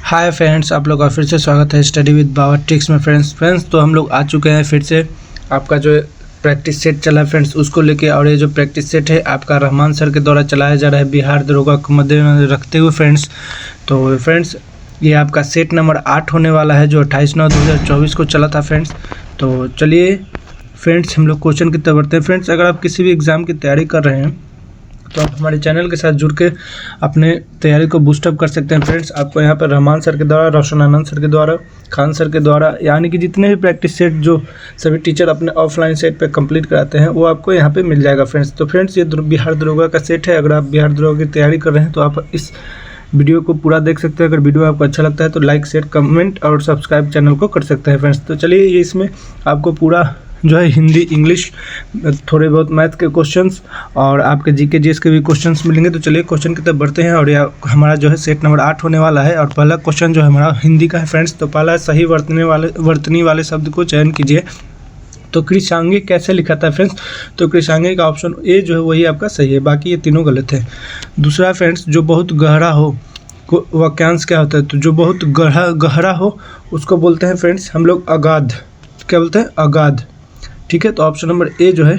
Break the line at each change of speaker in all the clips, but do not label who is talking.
Hi friends, आप लोग का फिर से स्वागत है स्टडी विद बाबा ट्रिक्स में। फ्रेंड्स तो हम लोग आ चुके हैं फिर से। आपका जो प्रैक्टिस सेट चला है फ्रेंड्स उसको लेके, और ये जो प्रैक्टिस सेट है आपका रहमान सर के द्वारा चलाया जा रहा है बिहार दरोगा को मद्देनजर रखते हुए फ्रेंड्स। तो फ्रेंड्स ये आपका सेट नंबर 8 होने वाला है जो 28/9/2024 को चला था फ्रेंड्स। तो चलिए फ्रेंड्स हम लोग क्वेश्चन की तरफ बढ़ते हैं। फ्रेंड्स अगर आप किसी भी एग्ज़ाम की तैयारी कर रहे हैं तो आप हमारे चैनल के साथ जुड़ के अपने तैयारी को बूस्टअप कर सकते हैं फ्रेंड्स। आपको यहाँ पर रहमान सर के द्वारा, रोशन आनंद सर के द्वारा, खान सर के द्वारा, यानी कि जितने भी प्रैक्टिस सेट जो सभी टीचर अपने ऑफलाइन सेट पे कंप्लीट कराते हैं वो आपको यहाँ पे मिल जाएगा फ्रेंड्स। तो फ्रेंड्स ये बिहार दरोगा का सेट है। अगर आप बिहार दरोगा की तैयारी कर रहे हैं तो आप इस वीडियो को पूरा देख सकते हैं। अगर वीडियो आपको अच्छा लगता है तो लाइक, शेयर, कमेंट और सब्सक्राइब चैनल को कर सकते हैं फ्रेंड्स। तो चलिए ये इसमें आपको पूरा जो है हिंदी, इंग्लिश, थोड़े बहुत मैथ के क्वेश्चंस और आपके जीके जीएस के भी क्वेश्चंस मिलेंगे। तो चलिए क्वेश्चन की तरफ बढ़ते हैं। और यह हमारा जो है सेट नंबर 8 होने वाला है और पहला क्वेश्चन जो है हमारा हिंदी का है फ्रेंड्स। तो पहला है सही वर्तनी वाले शब्द को चयन कीजिए। तो कृषांगी कैसे लिखा था फ्रेंड्स? तो कृषांगी का ऑप्शन ए जो है वही आपका सही है, बाकी ये तीनों गलत है। दूसरा फ्रेंड्स जो बहुत गहरा हो वाक्यांश क्या होता है? तो जो बहुत गहरा हो उसको बोलते हैं फ्रेंड्स हम लोग अगाध। क्या बोलते हैं? अगाध। ठीक है, तो ऑप्शन नंबर ए जो है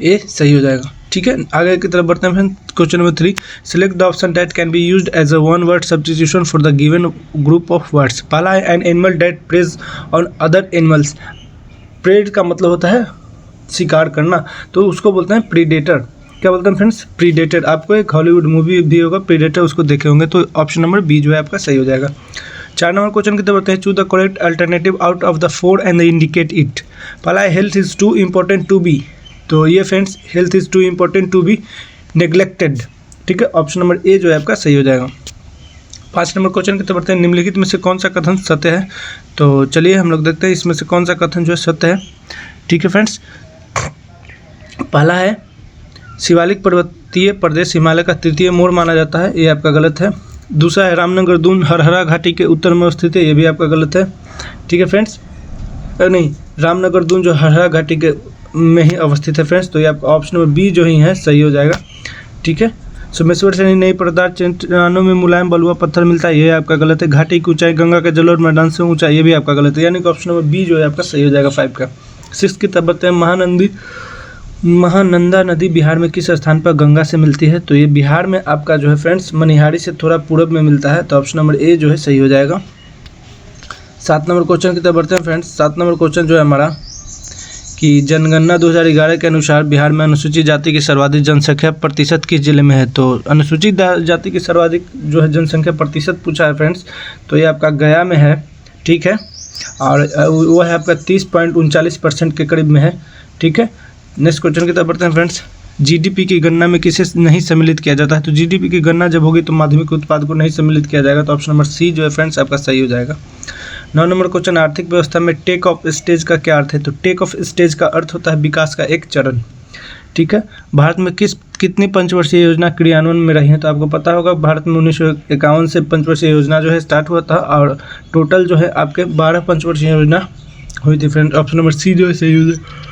ए सही हो जाएगा। ठीक है, आगे की तरफ बढ़ते हैं friends. Question number 3, select the option that can be used as a one word substitution for the given group of words. पहला है an animal that preys on other animals. Prey का मतलब होता है शिकार करना, तो उसको बोलते हैं प्रीडेटर। क्या बोलते हैं फ्रेंड्स? प्रीडेटर। आपको एक हॉलीवुड मूवी भी होगा प्रीडेटर, उसको देखे होंगे। तो ऑप्शन नंबर बी जो है आपका सही हो जाएगा। 4 नंबर क्वेश्चन की तरफ बढ़ते हैं। Choose the correct alternative out of the 4 and indicate it. पहला है health is too important to be. तो ये friends health is too important to be neglected. ठीक है, ऑप्शन नंबर ए जो है आपका सही हो जाएगा। 5 नंबर क्वेश्चन की तरफ बढ़ते हैं। निम्नलिखित में से कौन सा कथन सत्य है? तो चलिए हम लोग देखते हैं इसमें से कौन सा कथन जो है सत्य है। ठीक है फ्रेंड्स, पहला है शिवालिक पर्वतीय प्रदेश हिमालय का तृतीय मोड़ माना जाता है, ये आपका गलत है। दूसरा है रामनगर दून हरहरा घाटी के उत्तर में स्थित है, ये भी आपका गलत है। ठीक है फ्रेंड्स, नहीं, रामनगर दून जो हरहरा घाटी के में ही अवस्थित है फ्रेंड्स। तो ये आपका ऑप्शन नंबर बी जो ही है सही हो जाएगा। ठीक है, सोमेश्वर से नई पदार्थ चट्टानों में मुलायम बलुआ पत्थर मिलता है, ये आपका गलत है। घाटी की ऊंचाई गंगा के जल और मैदान से ऊंचा, ये भी आपका गलत है, यानी कि ऑप्शन नंबर बी जो है आपका सही हो जाएगा 5 का। 6 की तरफ बढ़ते हैं। महानंदा नदी बिहार में किस स्थान पर गंगा से मिलती है? तो ये बिहार में आपका जो है फ्रेंड्स मनिहारी से थोड़ा पूरब में मिलता है, तो ऑप्शन नंबर ए जो है सही हो जाएगा। 7 नंबर क्वेश्चन की तरफ बढ़ते हैं फ्रेंड्स। 7 नंबर क्वेश्चन जो है हमारा कि जनगणना 2011 के अनुसार बिहार में अनुसूचित जाति की सर्वाधिक जनसंख्या प्रतिशत किस जिले में है? तो अनुसूचित जाति की सर्वाधिक जो है जनसंख्या प्रतिशत पूछा है फ्रेंड्स, तो ये आपका गया में है। ठीक है, और वो है आपका 30.39% के करीब में है। ठीक है, नेक्स्ट क्वेश्चन की तरफ बढ़ते हैं फ्रेंड्स। जीडीपी की गणना में किसे नहीं सम्मिलित किया जाता है? तो जीडीपी की गणना जब होगी तो माध्यमिक उत्पाद को नहीं सम्मिलित किया जाएगा, तो ऑप्शन नंबर सी जो है फ्रेंड्स आपका सही हो जाएगा। 9 नंबर क्वेश्चन, आर्थिक व्यवस्था में टेक ऑफ स्टेज का क्या अर्थ है? तो टेक ऑफ स्टेज का अर्थ होता है विकास का एक चरण। ठीक है, भारत में कितनी पंचवर्षीय योजना क्रियान्वयन में रही है? तो आपको पता होगा भारत में 1951 से पंचवर्षीय योजना जो है स्टार्ट हुआ था और टोटल जो है आपके 12 पंचवर्षीय योजना हुई थी फ्रेंड्स। ऑप्शन नंबर सी जो है सही हो जाएगा।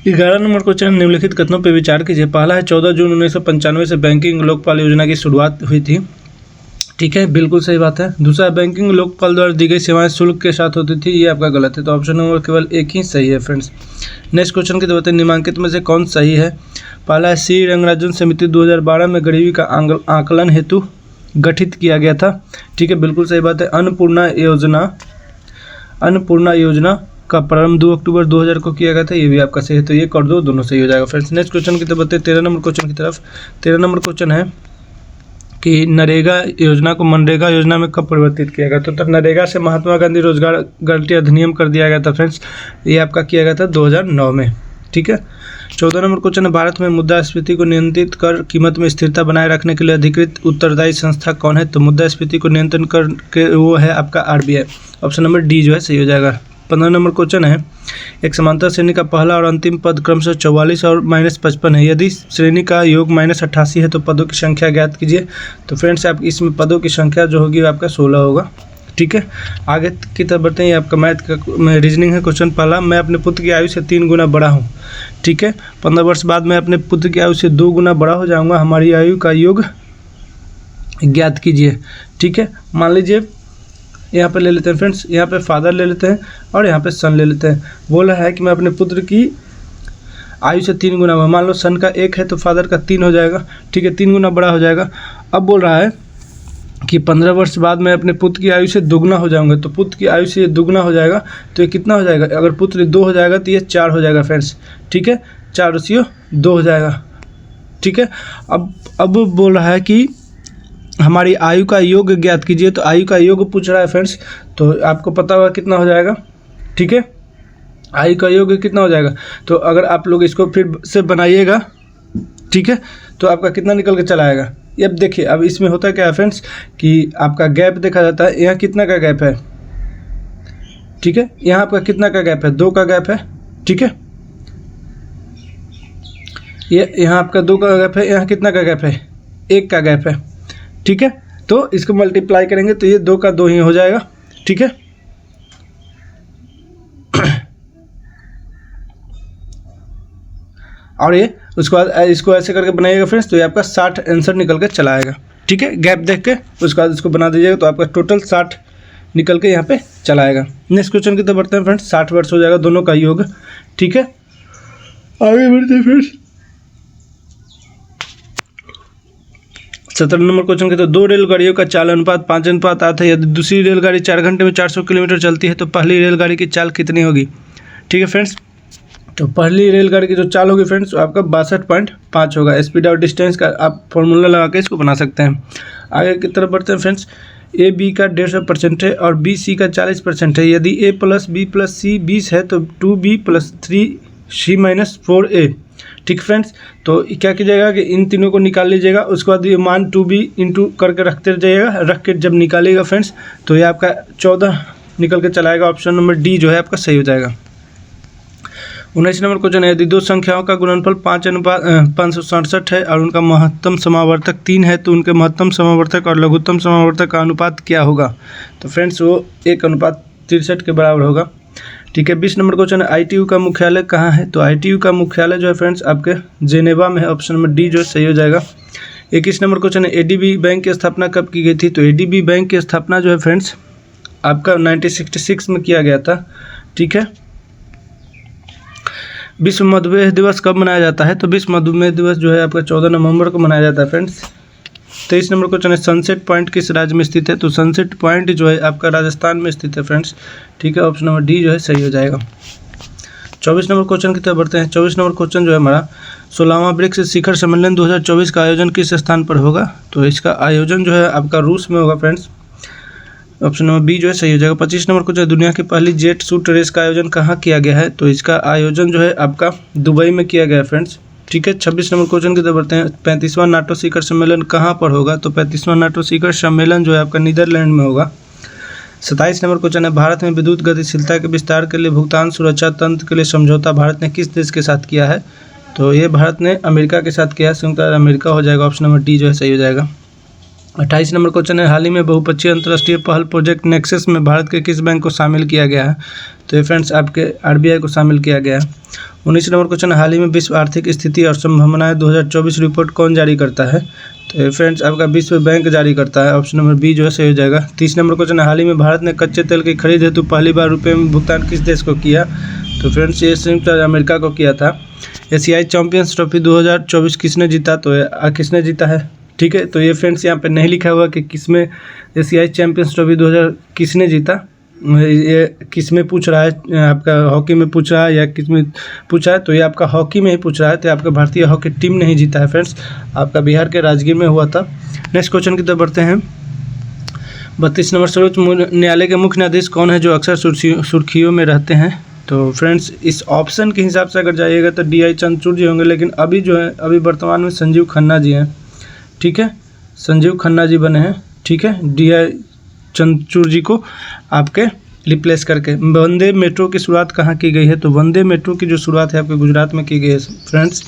11 नंबर क्वेश्चन, निम्नलिखित कथनों पर विचार कीजिए। पहला है 14 जून 1995 से बैंकिंग लोकपाल योजना की शुरुआत हुई थी। ठीक है, बिल्कुल सही बात है। दूसरा, बैंकिंग लोकपाल द्वारा दी गई सेवाएं शुल्क के साथ होती थी, ये आपका गलत है, तो ऑप्शन नंबर केवल एक ही सही है फ्रेंड्स। नेक्स्ट क्वेश्चन की तरफ निम्नलिखित में से कौन सही है? पहला है सी रंगराजन समिति 2012 में गरीबी का आकलन हेतु गठित किया गया था। ठीक है, बिल्कुल सही बात है। अन्नपूर्णा योजना का प्रारंभ 2 अक्टूबर 2000 को किया गया था, ये भी आपका सही है, तो ये कर दो, दोनों सही हो जाएगा फ्रेंड्स। नेक्स्ट क्वेश्चन की तरफ बढ़ते हैं 13 नंबर क्वेश्चन की तरफ। 13 नंबर क्वेश्चन है कि नरेगा योजना को मनरेगा योजना में कब परिवर्तित किया गया? तो नरेगा से महात्मा गांधी रोजगार गारंटी अधिनियम कर दिया गया था फ्रेंड्स, ये आपका किया गया था 2009 में। ठीक है, 14 नंबर क्वेश्चन है भारत में मुद्रास्फीति को नियंत्रित कर कीमत में स्थिरता बनाए रखने के लिए अधिकृत उत्तरदायी संस्था कौन है? तो मुद्रास्फीति को नियंत्रण करके वो है आपका RBI, ऑप्शन नंबर डी जो है सही हो जाएगा। 15 नंबर क्वेश्चन है एक समांतर श्रेणी का पहला और अंतिम पद क्रमशः 44 और -55 है। यदि श्रेणी का योग -88 है तो पदों की संख्या ज्ञात कीजिए। तो फ्रेंड्स आप इसमें पदों की संख्या जो होगी आपका 16 होगा। ठीक है, आगे की तरफ बढ़ते हैं। ये आपका मैथ का रीजनिंग है। क्वेश्चन पहला, मैं अपने पुत्र की आयु से 3 गुना बड़ा हूँ। ठीक है, 15 वर्ष बाद मैं अपने पुत्र की आयु से 2 गुना बड़ा हो जाऊँगा। हमारी आयु का योग ज्ञात कीजिए। ठीक है, मान लीजिए यहाँ पे ले लेते हैं फ्रेंड्स, यहाँ पे फादर ले लेते हैं और यहाँ पे सन ले लेते हैं। बोला है कि मैं अपने पुत्र की आयु से 3 गुना हुआ। मान लो सन का 1 है तो फादर का 3 हो जाएगा। ठीक है, 3 गुना बड़ा हो जाएगा। अब बोल रहा है कि 15 वर्ष बाद मैं अपने पुत्र की आयु से दुगना हो जाऊंगा। तो पुत्र की आयु से ये दुगना हो जाएगा तो ये कितना हो जाएगा? अगर पुत्र 2 हो जाएगा तो ये 4 हो जाएगा फ्रेंड्स। ठीक है, 4 और 2 हो जाएगा। ठीक है, अब बोल रहा है कि हमारी आयु का योग ज्ञात कीजिए। तो आयु का योग पूछ रहा है फ्रेंड्स, तो आपको पता होगा कितना हो जाएगा। ठीक है, आयु का योग कितना हो जाएगा? तो अगर आप लोग इसको फिर से बनाइएगा, ठीक है, तो आपका कितना निकल के चला आएगा? ये अब देखिए, अब इसमें होता क्या है फ्रेंड्स कि आपका गैप देखा जाता है। यहाँ कितना का गैप है? ठीक है, यहाँ आपका कितना का गैप है? 2 का गैप है। ठीक है, ये यहाँ आपका 2 का गैप है। यहाँ कितना का गैप है? 1 का गैप है। ठीक है, तो इसको मल्टीप्लाई करेंगे तो ये 2 का 2 ही हो जाएगा। ठीक है, और ये उसके बाद इसको ऐसे करके बनाइएगा फ्रेंड्स, तो ये आपका 60 आंसर निकल के चला आएगा। ठीक है, गैप देख के उसके बाद इसको बना दीजिएगा तो आपका टोटल 60 निकल के यहाँ पे चला आएगा। नेक्स्ट क्वेश्चन की तरफ बढ़ते हैं फ्रेंड्स। 60 वर्ष हो जाएगा दोनों का योग। ठीक है, आगे बढ़ते हैं फ्रेंड्स। 17 नंबर क्वेश्चन के तो 2 रेलगाड़ियों का चाल अनुपात 5:8 है। यदि दूसरी रेलगाड़ी 4 घंटे में 400 किलोमीटर चलती है तो पहली रेलगाड़ी की चाल कितनी होगी? ठीक है फ्रेंड्स, तो पहली रेलगाड़ी की जो चाल होगी फ्रेंड्स आपका 62.5 होगा। स्पीड और डिस्टेंस का आप फॉर्मूला लगा के इसको बना सकते हैं। आगे की तरफ बढ़ते हैं फ्रेंड्स। ए बी का 150% है और बी सी का 40% है। यदि ए प्लस बी प्लस सी 20 है तो 2b + 3c - 4a। ठीक फ्रेंड्स, तो क्या कीजिएगा कि इन तीनों को निकाल लीजिएगा। उसके बाद ये मान 2b इंटू करके रखते जाइएगा। रख के जब निकालिएगा फ्रेंड्स तो ये आपका 14 निकल के चलाएगा। ऑप्शन नंबर डी जो है आपका सही हो जाएगा। 19 नंबर क्वेश्चन है, यदि 2 संख्याओं का गुणनफल 5:567 है और उनका महत्तम समावर्तक 3 है तो उनके महत्तम समावर्तक और लघुत्तम समावर्तक का अनुपात क्या होगा? तो फ्रेंड्स वो 1:63 के बराबर होगा। ठीक है, 20 नंबर क्वेश्चन है, ITU का मुख्यालय कहाँ है? तो ITU का मुख्यालय जो है फ्रेंड्स आपके जेनेवा में है। ऑप्शन नंबर डी जो है सही हो जाएगा। 21 नंबर क्वेश्चन है, ADB बैंक की स्थापना कब की गई थी? तो ADB बैंक की स्थापना जो है फ्रेंड्स आपका 1966 में किया गया था। ठीक है, विश्व मधुमेह दिवस कब मनाया जाता है? तो विश्व मधुमेह दिवस जो है आपका 14 नवंबर को मनाया जाता है फ्रेंड्स। 23 नंबर क्वेश्चन है, सनसेट पॉइंट किस राज्य में स्थित है? तो सनसेट पॉइंट जो है आपका राजस्थान में स्थित है फ्रेंड्स। ठीक है, ऑप्शन नंबर डी जो है सही हो जाएगा। 24 नंबर क्वेश्चन की तरफ बढ़ते हैं। 24 नंबर क्वेश्चन जो है हमारा 16वां ब्रिक्स शिखर सम्मेलन 2024 का आयोजन किस स्थान पर होगा? तो इसका आयोजन जो है आपका रूस में होगा फ्रेंड्स। ऑप्शन नंबर बी जो है सही हो जाएगा। 25 नंबर क्वेश्चन, दुनिया की पहली जेट सूट रेस का आयोजन कहाँ किया गया है? तो इसका आयोजन जो है आपका दुबई में किया गया है फ्रेंड्स। ठीक है, 26 नंबर क्वेश्चन की तरफ बढ़ते हैं। 35वां नाटो शिखर सम्मेलन कहाँ पर होगा? तो 35वां नाटो शिखर सम्मेलन जो है आपका नीदरलैंड में होगा। 27 नंबर क्वेश्चन है, भारत में विद्युत गतिशीलता के विस्तार के लिए भुगतान सुरक्षा तंत्र के लिए समझौता भारत ने किस देश के साथ किया है? तो ये भारत ने अमेरिका के साथ किया है। संयुक्त अमेरिका हो जाएगा। ऑप्शन नंबर डी जो है सही हो जाएगा। 28 नंबर क्वेश्चन है, हाल ही में बहुपक्षीय अंतर्राष्ट्रीय पहल प्रोजेक्ट नेक्सस में भारत के किस बैंक को शामिल किया गया है? तो ये फ्रेंड्स आपके RBI को शामिल किया गया है। 19 नंबर क्वेश्चन है, हाल ही में विश्व आर्थिक स्थिति और संभावनाएं 2024 रिपोर्ट कौन जारी करता है? तो ये फ्रेंड्स आपका विश्व बैंक जारी करता है। ऑप्शन नंबर बी जो है सही हो जाएगा। 30 नंबर क्वेश्चन है, हाल ही में भारत ने कच्चे तेल की खरीद हेतु पहली बार रुपये में भुगतान किस देश को किया? तो फ्रेंड्स ये संयुक्त अमेरिका को किया था। एशियाई चैंपियंस ट्रॉफी 2024 किसने जीता? तो किसने जीता है? ठीक है, तो ये फ्रेंड्स यहाँ पे नहीं लिखा हुआ कि किसमें एशियाई चैंपियंस ट्रॉफी 2000 किसने जीता। ये किस में पूछ रहा है? आपका हॉकी में पूछ रहा है या किस में पूछा है? तो ये आपका हॉकी में ही पूछ रहा है। तो आपका भारतीय हॉकी टीम नहीं जीता है फ्रेंड्स, आपका बिहार के राजगीर में हुआ था। नेक्स्ट क्वेश्चन की तरफ बढ़ते हैं। 32 नंबर, सर्वोच्च न्यायालय के मुख्य न्यायाधीश कौन है जो अक्सर सुर्खियों में रहते हैं? तो फ्रेंड्स इस ऑप्शन के हिसाब से अगर जाइएगा तो DI चंद्रचूड़ जी होंगे, लेकिन अभी जो है अभी वर्तमान में संजीव खन्ना जी हैं। ठीक है, संजीव खन्ना जी बने हैं। ठीक है, DI चंद्रचूड़ जी को आपके रिप्लेस करके। वंदे मेट्रो की शुरुआत कहाँ की गई है? तो वंदे मेट्रो की जो शुरुआत है आपके गुजरात में की गई है फ्रेंड्स।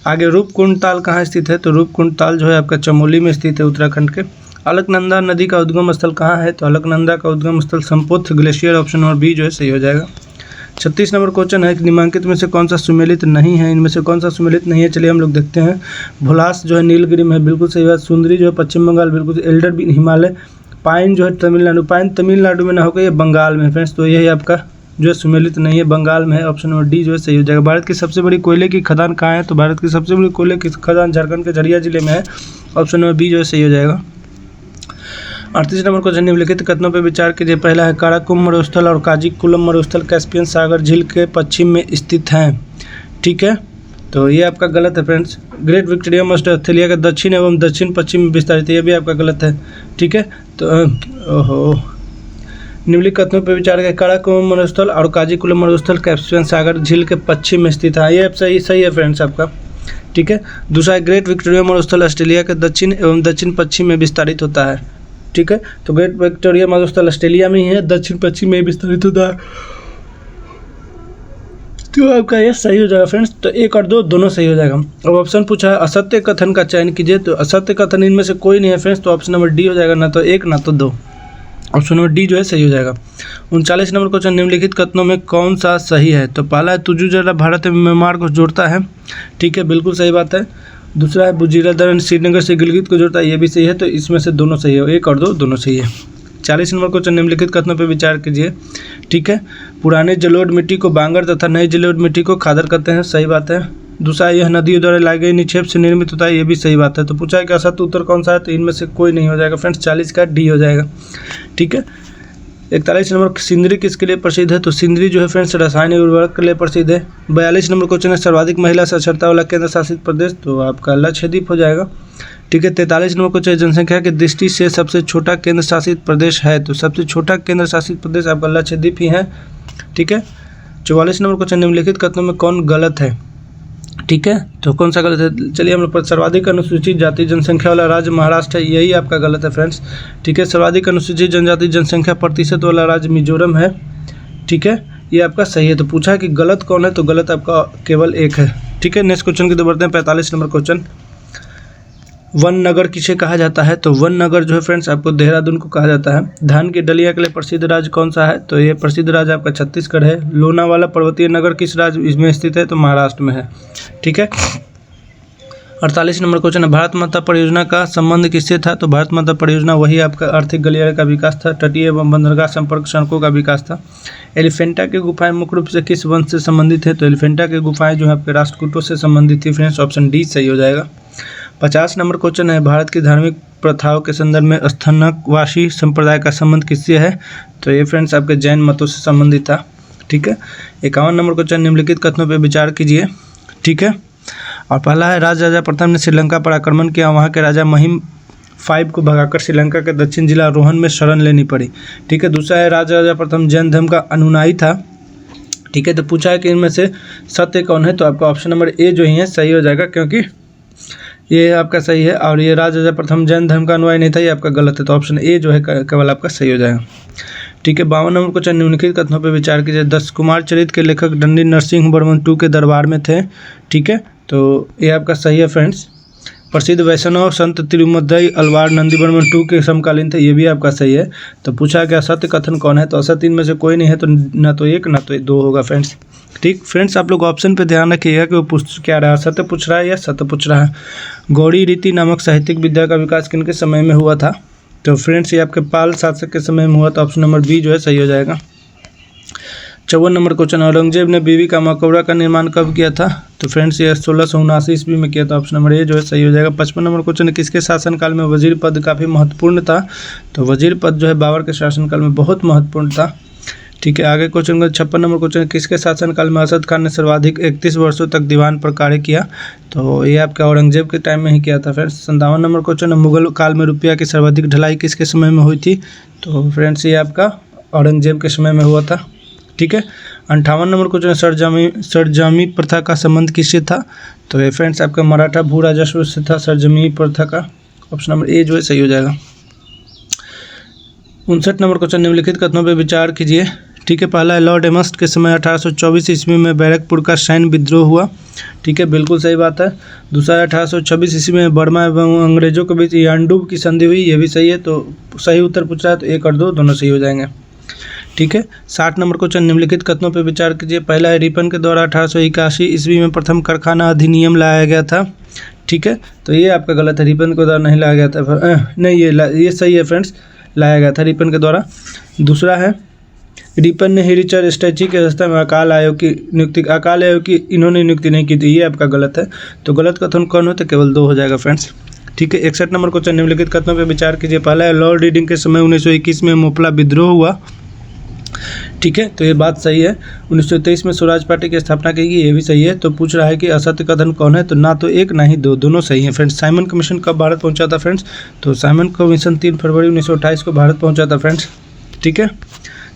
आगे रूपकुंड ताल कहाँ स्थित है? तो रूपकुंड ताल जो है आपका चमोली में स्थित है, उत्तराखंड के। अलकनंदा नदी का उद्गम स्थल कहाँ है? तो अलकनंदा का उद्गम स्थल संपोथ ग्लेशियर। ऑप्शन नंबर बी जो है सही हो जाएगा। 36 नंबर क्वेश्चन है कि निम्नलिखित में से कौन सा सुमेलित नहीं है, इनमें से कौन सा सुमेलित नहीं है। चलिए हम लोग देखते हैं। भोलास जो है नीलगिरी में है, बिल्कुल सही बात। सुंदरी जो है पश्चिम बंगाल, बिल्कुल। Elder been Himalaya. पाइन जो है तमिलनाडु, पाइन तमिलनाडु में ना होकर ये बंगाल में फ्रेंड्स, तो यही आपका जो है सुमेलित नहीं है, बंगाल में है। ऑप्शन नंबर डी जो है सही हो जाएगा। भारत की सबसे बड़ी कोयले की खदान कहाँ है, तो भारत की सबसे बड़ी कोयले की खदान झारखंड के झरिया जिले में है। ऑप्शन नंबर बी जो है सही हो जाएगा। 38 नंबर क्वेश्चन, निम्नलिखित कथनों पर विचार कीजिए। पहला है काराकोरम मरुस्थल और काजीकुलम मरुस्थल कैस्पियन सागर झील के पश्चिम में स्थित हैं। ठीक है, तो ये आपका गलत है friends. Great Victoria must Australia के दक्षिण एवं दक्षिण पश्चिम में विस्तारित है, ये भी आपका गलत है। ठीक है, तो निम्नलिखित कथनों पर विचार करें। काराकोरम मरुस्थल और काजीकुलम मरुस्थल कैस्पियन सागर झील के पश्चिम में स्थित है, ये सही है फ्रेंड्स आपका। ठीक है, दूसरा ग्रेट विक्टोरिया मरुस्थल ऑस्ट्रेलिया के दक्षिण एवं दक्षिण पश्चिम में विस्तारित होता है। ठीक है, तो ग्रेट विक्टोरिया मरुस्थल ऑस्ट्रेलिया में ही है, दक्षिण पश्चिम में विस्तारित होता है, तो आपका ये सही हो जाएगा फ्रेंड्स। तो 1 और 2 दोनों सही हो जाएगा। अब ऑप्शन पूछा है असत्य कथन का चयन कीजिए, तो असत्य कथन इनमें से कोई नहीं है फ्रेंड्स, तो ऑप्शन नंबर डी हो जाएगा, ना तो 1 ना तो 2। ऑप्शन नंबर डी जो है सही हो जाएगा। 39 नंबर क्वेश्चन, निम्नलिखित कथनों में कौन सा सही है, तो पहला है तुजू जरा भारत में म्यांमार को जोड़ता है। ठीक है, बिल्कुल सही बात है। दूसरा है बुजीरा दर्रन श्रीनगर से गिलगित को जोड़ता है, ये भी सही है। तो इसमें से दोनों सही है, 1 और 2 दोनों सही है। 40 नंबर क्वेश्चन, निम्नलिखित कथनों पर विचार कीजिए। ठीक है, पुराने जलोढ़ मिट्टी को बांगर तथा नई जलोढ़ मिट्टी को खादर कहते हैं, सही बात है। दूसरा, यह नदियों द्वारा लाई गई निक्षेप से निर्मित होता है, ये भी सही बात है। तो पूछा है कि असत्य उत्तर कौन सा है, तो इनमें से कोई नहीं हो जाएगा फ्रेंड्स, 40 का डी हो जाएगा। ठीक है, 41 नंबर, सिंदरी किसके लिए प्रसिद्ध है, तो सिंदरी जो है फ्रेंड्स रासायनिक उर्वरक के लिए प्रसिद्ध है। 42 नंबर क्वेश्चन है सर्वाधिक महिला साक्षरता वाला केंद्र शासित प्रदेश, तो आपका लक्षद्वीप हो जाएगा। ठीक है, 43 नंबर क्वेश्चन, जनसंख्या की दृष्टि से सबसे छोटा केंद्र शासित प्रदेश है, तो सबसे छोटा केंद्र शासित प्रदेश आपका लक्षद्वीप ही है। ठीक है, 44 नंबर क्वेश्चन, निम्नलिखित कथनों में कौन गलत है। ठीक है, तो कौन सा गलत है, चलिए हम लोग सर्वाधिक अनुसूचित जाति जनसंख्या वाला राज्य महाराष्ट्र है, यही आपका गलत है फ्रेंड्स। ठीक है, सर्वाधिक अनुसूचित जनजाति जनसंख्या प्रतिशत वाला राज्य मिजोरम है। ठीक है, ये आपका सही है। तो पूछा है कि गलत कौन है, तो गलत आपका केवल 1 है। ठीक है, नेक्स्ट क्वेश्चन की तरफ बढ़ते हैं। 45 नंबर क्वेश्चन, वन नगर किसे कहा जाता है, तो वन नगर जो है फ्रेंड्स आपको देहरादून को कहा जाता है। धान की डलिया के लिए प्रसिद्ध राज्य कौन सा है, तो ये प्रसिद्ध राज्य आपका छत्तीसगढ़ है। लोनावाला पर्वतीय नगर किस राज्य इसमें स्थित है, तो महाराष्ट्र में है। ठीक है, 48 नंबर क्वेश्चन है भारत माता परियोजना का संबंध किससे था, तो भारत माता परियोजना वही आपका आर्थिक गलियारे का विकास था, तटीय एवं बंदरगाह संपर्क सड़कों का विकास था। एलिफेंटा की गुफाएं मुख्य रूप से किस वंश से संबंधित है, तो एलिफेंटा की गुफाएं जो है आपके राष्ट्रकूटों से संबंधित थी फ्रेंड्स, ऑप्शन डी सही हो जाएगा। 50 नंबर क्वेश्चन है भारत की धार्मिक प्रथाओं के संदर्भ में स्थनकवासी संप्रदाय का संबंध किससे है, तो ये फ्रेंड्स आपके जैन मतों से संबंधित था। ठीक है, 51 नंबर क्वेश्चन, निम्नलिखित कथनों पर विचार कीजिए। ठीक है, और पहला है राजा प्रथम ने श्रीलंका पर आक्रमण किया, वहाँ के राजा महिम 5 को भगाकर श्रीलंका के दक्षिण जिला रोहन में शरण लेनी पड़ी। ठीक है, दूसरा है राजा प्रथम जैन धर्म का अनुयायी था। ठीक है, तो पूछा है कि इनमें से सत्य कौन है, तो आपका ऑप्शन नंबर ए जो ही है सही हो जाएगा, क्योंकि ये आपका सही है। और ये राजा प्रथम जैन धर्म का अनुयायी नहीं था, ये आपका गलत है, तो ऑप्शन ए जो है केवल आपका सही हो जाएगा। ठीक है, 52 नंबर क्वेश्चन, निम्नलिखित कथनों पर विचार कीजिए। 10 कुमार चरित्र के लेखक दंडी नरसिंह वर्मन 2 के दरबार में थे। ठीक है, तो ये आपका सही है फ्रेंड्स। प्रसिद्ध वैष्णव संत तिरुमदई अलवार नंदीवर्मन 2 के समकालीन थे, ये भी आपका सही है। तो पूछा कि असत्य कथन कौन है, तो असत्य इनमें से कोई नहीं है, तो ना तो 1 ना तो 2 होगा फ्रेंड्स। ठीक फ्रेंड्स, आप लोग ऑप्शन पे ध्यान रखिएगा कि वो पूछ क्या रहा है, सत्य पूछ रहा है या सत्य पूछ रहा है। गौड़ी रीति नामक साहित्यिक विद्या का विकास किनके समय में हुआ था, तो फ्रेंड्स ये आपके पाल शासक के समय में हुआ, तो ऑप्शन नंबर बी जो है सही हो जाएगा। 54 नंबर क्वेश्चन, औरंगजेब ने बीबी का मकबरा का निर्माण कब किया था, तो फ्रेंड्स ये 1679 ईस्वी में किया था, ऑप्शन नंबर ए जो है सही हो जाएगा। 55 नंबर क्वेश्चन, किसके शासनकाल में वजीर पद काफ़ी महत्वपूर्ण था, तो वजीर पद जो है बाबर के शासनकाल में बहुत महत्वपूर्ण था। ठीक है, आगे क्वेश्चन का 56 नंबर क्वेश्चन, किसके शासनकाल में असद खान ने सर्वाधिक 31 वर्षों तक दीवान पर कार्य किया, तो ये आपका औरंगजेब के टाइम में ही किया था फ्रेंड्स। 57 नंबर क्वेश्चन, मुगल काल में रुपया की सर्वाधिक ढलाई किसके समय में हुई थी, तो फ्रेंड्स ये आपका औरंगजेब के समय में हुआ था। ठीक है, 58 नंबर क्वेश्चन, सरजमी प्रथा का संबंध किससे था, तो ये फ्रेंड्स आपका मराठा भू राजस्व से था सरजमी प्रथा का, ऑप्शन नंबर ए जो है सही हो जाएगा। 59 नंबर क्वेश्चन, निम्नलिखित कथनों पर विचार कीजिए। ठीक है, पहला है लॉर्ड एमस्ट के समय 1824 ईस्वी में बैरकपुर का सैन्य विद्रोह हुआ। ठीक है, बिल्कुल सही बात है। दूसरा है 1826 ईस्वी में बर्मा एवं अंग्रेजों के बीच यानडूब की संधि हुई, ये भी सही है। तो सही उत्तर पूछ रहा है, तो 1 और 2 दोनों सही हो जाएंगे। ठीक है। 60 नंबर क्वेश्चन, निम्नलिखित कथनों पर विचार कीजिए। पहला है, रिपन के द्वारा 1881 ईस्वी में प्रथम कारखाना अधिनियम लाया गया था। ठीक है, तो ये आपका गलत है, रिपन के द्वारा नहीं लाया गया था। नहीं, ये सही है फ्रेंड्स, लाया गया था रिपन के द्वारा। दूसरा है, रिपन ने हेरिचर स्टैच्यू की व्यवस्था में अकाल आयोग की इन्होंने नियुक्ति नहीं की थी, ये आपका गलत है। तो गलत कथन कौन हो, तो केवल 2 हो जाएगा फ्रेंड्स। ठीक है। 61 नंबर क्वेश्चन, निम्नलिखित कथनों पर विचार कीजिए। पहला है, लॉर्ड रीडिंग के समय 1921 में मोपला विद्रोह हुआ। ठीक है, तो ये बात सही है। 1923 में स्वराज पार्टी की स्थापना की गई, ये भी सही है। तो पूछ रहा है कि असत्य कथन कौन है, तो ना तो 1 ना ही 2, दोनों सही हैं फ्रेंड्स। साइमन कमीशन कब भारत पहुंचा था फ्रेंड्स, तो साइमन कमीशन 3 फरवरी 1928 को भारत पहुंचा था फ्रेंड्स। ठीक है।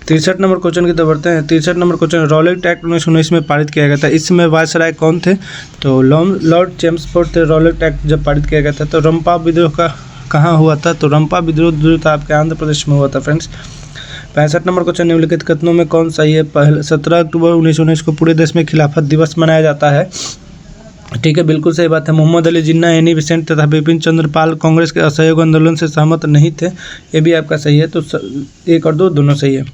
63 नंबर क्वेश्चन की तरफ बढ़ते हैं। 63 नंबर क्वेश्चन, रॉलेट एक्ट 1919 में पारित किया गया था। इस समय वायसराय कौन थे, तो लॉर्ड चेम्सफोर्ड थे। रॉलेट एक्ट जब पारित किया गया था, तो रंपा विद्रोह का कहाँ हुआ था, तो रंपा विद्रोह जो था आपके आंध्र प्रदेश में हुआ था फ्रेंड्स। 65 नंबर क्वेश्चन, निम्नलिखित कथनों में कौन सही है। पहले 17 अक्टूबर 1919 को पूरे देश में खिलाफत दिवस मनाया जाता है। ठीक है, बिल्कुल सही बात है। मोहम्मद अली जिन्ना, एनी बेसेंट तथा बिपिन चंद्र पाल कांग्रेस के असहयोग आंदोलन से सहमत नहीं थे, ये भी आपका सही है। तो 1 और 2 दोनों सही है।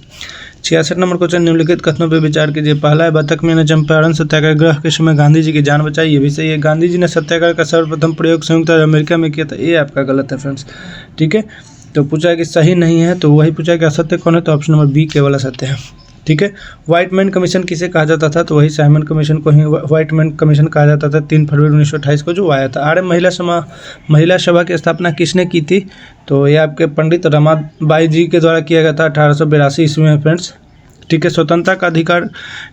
66 नंबर क्वेश्चन, निम्नलिखित कथनों पर विचार कीजिए। पहला है, बतख में ने चंपारण सत्याग्रह के समय गांधी जी की जान बचाई, ये भी सही है। गांधी जी ने सत्याग्रह का सर्वप्रथम प्रयोग संयुक्त राज्य अमेरिका में किया था, ये आपका गलत है फ्रेंड्स। ठीक है, तो पूछा है कि सही नहीं है, तो वही पूछा है कि असत्य कौन है, तो ऑप्शन नंबर बी केवल असत्य है। ठीक है। व्हाइट मैन कमीशन किसे कहा जाता था, तो वही साइमन कमीशन को ही व्हाइट मैन कमीशन कहा जाता था, 3 फरवरी 1928 को जो आया था। आर्य महिला सभा की स्थापना किसने की थी, तो ये आपके पंडित रमाबाई जी के द्वारा किया गया था 1882 ईस्वी में फ्रेंड्स। ठीक है। स्वतंत्रता का अधिकार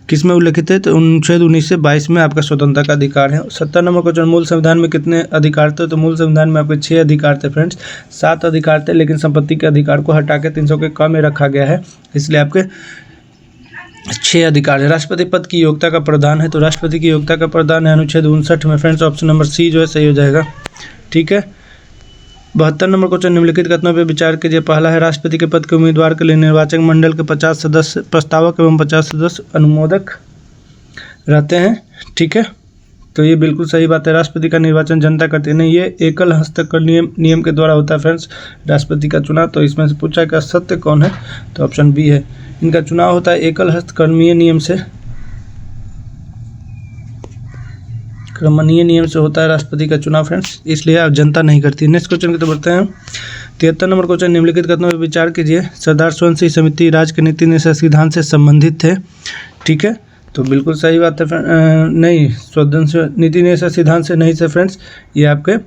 किस में उल्लिखित है, तो अनुच्छेद 19 से 22 में आपका स्वतंत्रता का अधिकार है। 70 नंबर क्वेश्चन, मूल संविधान में कितने अधिकार थे, तो मूल संविधान में आपके 6 अधिकार थे फ्रेंड्स। 7 अधिकार थे, लेकिन संपत्ति के अधिकार को हटा के 300 के कम में रखा गया है, इसलिए आपके 6 अधिकार है। राष्ट्रपति पद की योग्यता का प्रावधान है, तो राष्ट्रपति की योग्यता का प्रावधान है अनुच्छेद 59 में फ्रेंड्स। ऑप्शन नंबर सी जो है सही हो जाएगा। ठीक है। 72 नंबर क्वेश्चन, निम्नलिखित कथनों पर विचार कीजिए। पहला है, राष्ट्रपति के पद के उम्मीदवार के लिए निर्वाचक मंडल के 50 सदस्य प्रस्तावक एवं 50 सदस्य अनुमोदक रहते हैं। ठीक है, तो ये बिल्कुल सही बात है। राष्ट्रपति का निर्वाचन जनता करती है, नहीं, ये एकल हस्तक्षेप नियम के द्वारा होता है फ्रेंड्स राष्ट्रपति का चुनाव। तो इसमें से पूछा कि सत्य कौन है, तो ऑप्शन बी है। इनका चुनाव होता है एकल हस्तकर्मीय नियम से, क्रमणीय नियम से होता है राष्ट्रपति का चुनाव फ्रेंड्स, इसलिए आप जनता नहीं करती। नेक्स्ट क्वेश्चन की तरफ बढ़ते हैं। 73 नंबर क्वेश्चन, निम्नलिखित कथनों पर विचार कीजिए। सरदार स्वर्ण सिंह समिति राज्य के नीति निषेध सिद्धांत से संबंधित थे। ठीक है, तो बिल्कुल सही बात है नहीं, नीति निषेध सिद्धांत से नहीं थे फ्रेंड्स, ये आपके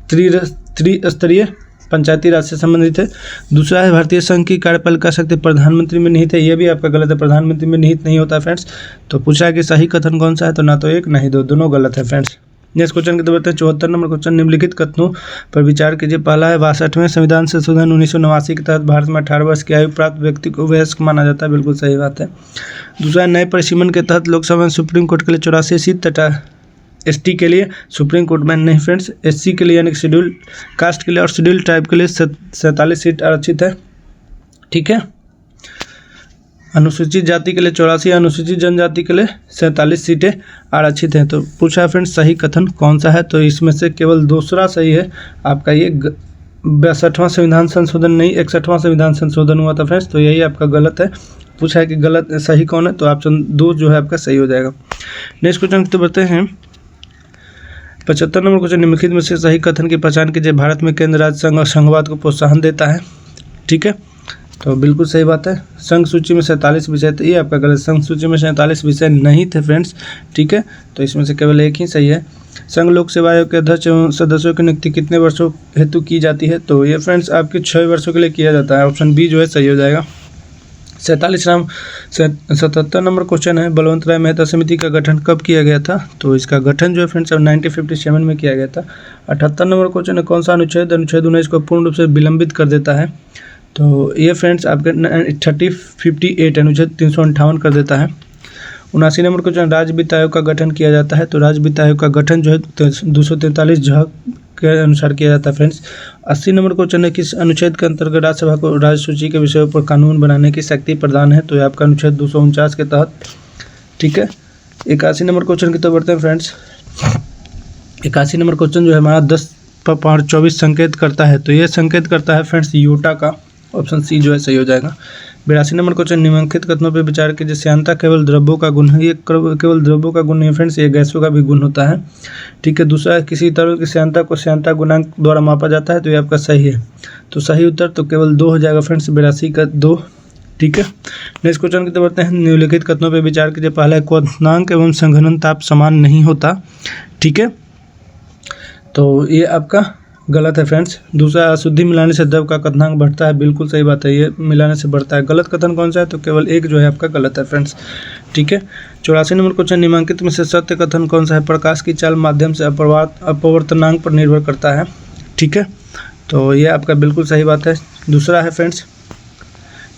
त्रिस्तरीय पंचायती राज से संबंधित है। दूसरा है, भारतीय संघ की कार्यपालिका शक्ति प्रधानमंत्री में निहित है, ये भी आपका गलत है, प्रधानमंत्री में निहित नहीं होता फ्रेंड्स। तो पूछा है कि सही कथन कौन सा है, तो ना तो 1 ना ही 2, दोनों गलत है फ्रेंड्स। नेक्स्ट क्वेश्चन की तरफ बढ़ते हैं। 74 नंबर क्वेश्चन, निम्नलिखित कथनों पर विचार कीजिए। पहला है, 62वें संविधान संशोधन 1989 के तहत भारत में 18 वर्ष की आयु प्राप्त व्यक्ति को वयस्क माना जाता है, बिल्कुल सही बात है। दूसरा, नए परिसीमन के तहत लोकसभा में सुप्रीम कोर्ट के लिए 84 सीट तथा एसटी के लिए सुप्रीम कोर्ट में नहीं फ्रेंड्स, एससी के लिए यानी शेड्यूल कास्ट के लिए और शेड्यूल ट्राइब के लिए 47 सीट आरक्षित है। ठीक है। अनुसूचित जाति के लिए 84, अनुसूचित जनजाति के लिए 47 सीटें आरक्षित हैं। तो पूछा फ्रेंड्स सही कथन कौन सा है, तो इसमें से केवल दूसरा सही है आपका। ये 62वां संविधान संशोधन नहीं, 61वां संविधान संशोधन हुआ था फ्रेंड्स, तो यही आपका गलत है। पूछा है कि गलत सही कौन है, तो ऑप्शन 2 जो है आपका सही हो जाएगा। नेक्स्ट क्वेश्चन तो बढ़ते हैं। 75 नंबर क्वेश्चन, निम्नलिखित में से सही कथन की पहचान कीजिए। भारत में केंद्र राज्य संघ और संघवाद को प्रोत्साहन देता है। ठीक है, तो बिल्कुल सही बात है। संघ सूची में 47 विषय थे, ये आपका गलत। संघ सूची में 47 विषय नहीं थे फ्रेंड्स। ठीक है, तो इसमें से केवल 1 ही सही है। संघ लोक सेवा आयोग के अध्यक्ष एवं सदस्यों की नियुक्ति कितने वर्षों हेतु की जाती है, तो ये फ्रेंड्स आपके 6 वर्षों के लिए किया जाता है। ऑप्शन बी जो है सही हो जाएगा। 77 नंबर क्वेश्चन है, बलवंत राय मेहता समिति का गठन कब किया गया था, तो इसका गठन जो है फ्रेंड्स 1957 में किया गया था। 78 नंबर क्वेश्चन है, कौन सा अनुच्छेद 19 को पूर्ण रूप से विलंबित कर देता है, तो ये फ्रेंड्स आपके 58 अनुच्छेद 358 कर देता है। 79 नंबर क्वेश्चन, राज्य वित्त आयोग का गठन किया जाता है, तो राज्य वित्त आयोग का गठन जो है 243 झ के अनुसार किया जाता है फ्रेंड्स। 80 नंबर क्वेश्चन है, किस अनुच्छेद के अंतर्गत राज्यसभा को राज्य सूची के विषयों पर कानून बनाने की शक्ति प्रदान है, तो ये आपका अनुच्छेद 249 के तहत। ठीक है। 81 नंबर क्वेश्चन की तो बढ़ते हैं फ्रेंड्स। 81 नंबर क्वेश्चन जो है हमारा 10/24 संकेत करता है, तो ये संकेत करता है फ्रेंड्स योटा का। ऑप्शन सी जो है सही हो जाएगा। 82 नंबर क्वेश्चन, निम्नलिखित कथनों पर विचार कीजिए। श्यानता केवल द्रव्यों का गुण है। ये केवल द्रव्यों का गुण नहीं फ्रेंड्स, ये गैसों का भी गुण होता है। ठीक है। दूसरा, किसी तरल की श्यानता को श्यानता गुणांक द्वारा मापा जाता है, तो ये आपका सही है। तो सही उत्तर तो केवल 2 हो जाएगा फ्रेंड्स, 82 का 2। ठीक है। नेक्स्ट क्वेश्चन की तरफ बढ़ते हैं। निम्नलिखित कथनों पर विचार कीजिए। पहला, क्वथनांक एवं संघनन ताप समान नहीं होता। ठीक है, तो ये आपका गलत है फ्रेंड्स। दूसरा, अशुद्धि मिलाने से द्रव का क्वथनांक बढ़ता है। बिल्कुल सही बात है, ये मिलाने से बढ़ता है। गलत कथन कौन सा है? तो केवल एक जो है आपका गलत है फ्रेंड्स। ठीक है। 84 नंबर क्वेश्चन, निम्नलिखित में से सत्य कथन कौन सा है? प्रकाश की चाल माध्यम से अपवर्तनांक पर निर्भर करता है। ठीक है, तो ये आपका बिल्कुल सही बात है। दूसरा है फ्रेंड्स,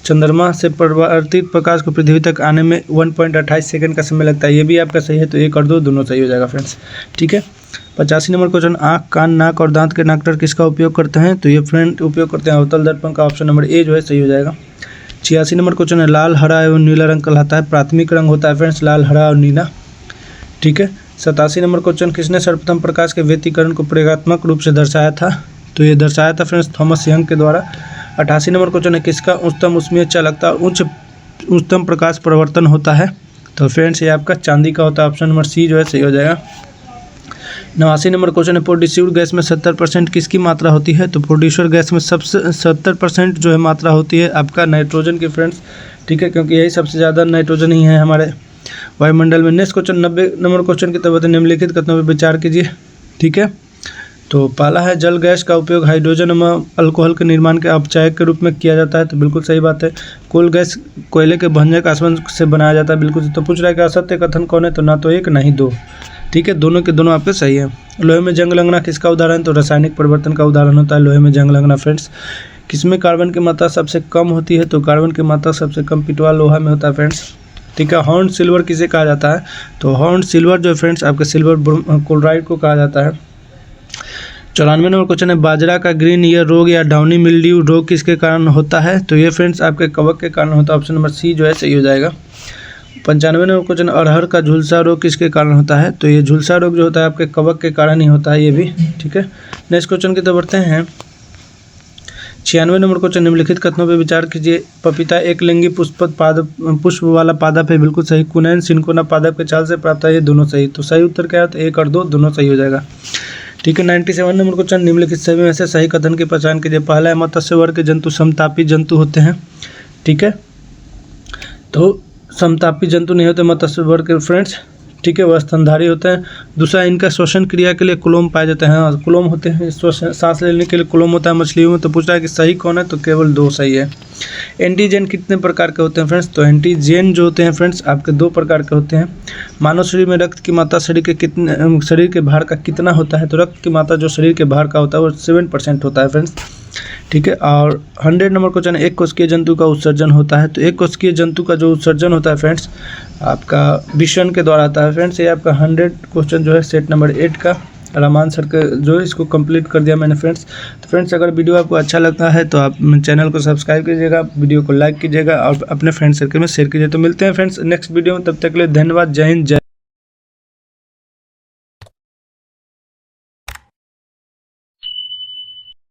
चंद्रमा से परावर्तित प्रकाश को पृथ्वी तक आने में 1.28 सेकंड का समय लगता है। ये भी आपका सही है, तो 1 और 2 दोनों सही हो जाएगा फ्रेंड्स। ठीक है। 85 नंबर क्वेश्चन, आँख, कान, नाक और दांत के डॉक्टर किसका उपयोग करते हैं? तो ये फ्रेंड उपयोग करते हैं अवतल दर्पण का। ऑप्शन नंबर ए जो है सही हो जाएगा। 86 नंबर क्वेश्चन है, लाल, हरा एवं नीला रंग कहलाता है। प्राथमिक रंग होता है फ्रेंड्स लाल, हरा और नीला। ठीक है। 87 नंबर क्वेश्चन, किसने सर्वप्रथम प्रकाश के व्यतिकरण को प्रयोगात्मक रूप से दर्शाया था? तो ये दर्शाया था फ्रेंड्स थॉमस यंग के द्वारा। 88 नंबर क्वेश्चन है, किसका उच्चतम उसमें चालकता उच्चतम प्रकाश परिवर्तन होता है? तो फ्रेंड्स ये आपका चांदी का होता है। ऑप्शन नंबर सी जो है सही हो जाएगा। 89 नंबर क्वेश्चन है, प्रोड्यूस्ड गैस में 70% किसकी मात्रा होती है? तो प्रोड्यूसर गैस में सबसे 70% जो है मात्रा होती है आपका नाइट्रोजन की फ्रेंड्स। ठीक है, क्योंकि यही सबसे ज़्यादा नाइट्रोजन ही है हमारे वायुमंडल में। नेक्स्ट क्वेश्चन 90 नंबर क्वेश्चन की तरफ निम्नलिखित कथनों पर विचार कीजिए। ठीक है, तो पहला है, जल गैस का उपयोग हाइड्रोजन एवं अल्कोहल के निर्माण के अपचायक के रूप में किया जाता है। तो बिल्कुल सही बात है। कोल गैस कोयले के भंजक आसवन से बनाया जाता है। बिल्कुल। तो पूछ रहा है कि असत्य कथन कौन है? तो ना तो 1 ना ही 2। ठीक है, दोनों के दोनों आपके सही है। लोहे में जंग लगना किसका उदाहरण? तो रासायनिक परिवर्तन का उदाहरण होता है लोहे में जंग लगना फ्रेंड्स। किसमें कार्बन की मात्रा सबसे कम होती है? तो कार्बन की मात्रा सबसे कम पिटवा लोहा में होता है फ्रेंड्स। ठीक है। हॉर्न सिल्वर किसे कहा जाता है? तो हॉर्न सिल्वर जो फ्रेंड्स आपके सिल्वर क्लोराइड को कहा जाता है। 94 नंबर क्वेश्चन है, बाजरा का ग्रीन ईयर रोग या डाउनी मिल्ड्यू रोग किसके कारण होता है? तो ये फ्रेंड्स आपके कवक के कारण होता है। ऑप्शन नंबर सी जो है सही हो जाएगा। 95 नंबर क्वेश्चन, अरहर का झुलसा रोग किसके कारण होता है? तो ये झुलसा रोग जो होता है आपके कवक के कारण ही होता है ये भी। ठीक है। नेक्स्ट क्वेश्चन की तरफ बढ़ते हैं। 96 नंबर क्वेश्चन, निम्नलिखित कथनों पर विचार कीजिए। पपीता एक लिंगी पुष्प वाला पादप है। बिल्कुल सही। कुनैन सिनकोना पादप के छाल से प्राप्त है। ये दोनों सही। तो सही उत्तर क्या है? तो 1 और 2 दोनों सही हो जाएगा। ठीक है। 97 नंबर क्वेश्चन, निम्नलिखित सभी में से सही कथन की पहचान कीजिए। पहला है, मत्स्य वर्ग के जंतु समतापी जंतु होते हैं। ठीक है, तो समतापी जंतु नहीं होते मत्स्य वर्ग के फ्रेंड्स। ठीक है, वह स्तनधारी होते हैं। दूसरा, इनका श्वसन क्रिया के लिए कुलोम पाए जाते हैं। हाँ, कुलोम होते हैं। सांस लेने के लिए कुलोम होता है मछलियों में। तो पूछ रहा है कि सही कौन है? तो केवल 2 सही है। एंटीजन कितने प्रकार के होते हैं फ्रेंड्स? तो एंटीजन जो होते हैं फ्रेंड्स आपके 2 प्रकार के होते हैं। मानव शरीर में रक्त की मात्रा शरीर के भार का कितना होता है? तो रक्त की मात्रा जो शरीर के भार का होता है वो 7% होता है फ्रेंड्स। ठीक है। और 100 नंबर क्वेश्चन, एक कोशिकीय जंतु का उत्सर्जन होता है। तो एक कोशिकीय जंतु का जो उत्सर्जन होता है फ्रेंड्स आपका विषण के द्वारा आता है फ्रेंड्स। ये आपका 100 क्वेश्चन जो है सेट नंबर 8 का रामान सर के जो इसको कंप्लीट कर दिया मैंने फ्रेंड्स। तो फ्रेंड्स अगर वीडियो आपको अच्छा लगता है तो आप चैनल को सब्सक्राइब कीजिएगा, वीडियो को लाइक कीजिएगा और अपने फ्रेंड सर्कल में शेयर कीजिए। तो मिलते हैं फ्रेंड्स नेक्स्ट वीडियो में, तब तक के लिए धन्यवाद। जय हिंद, जय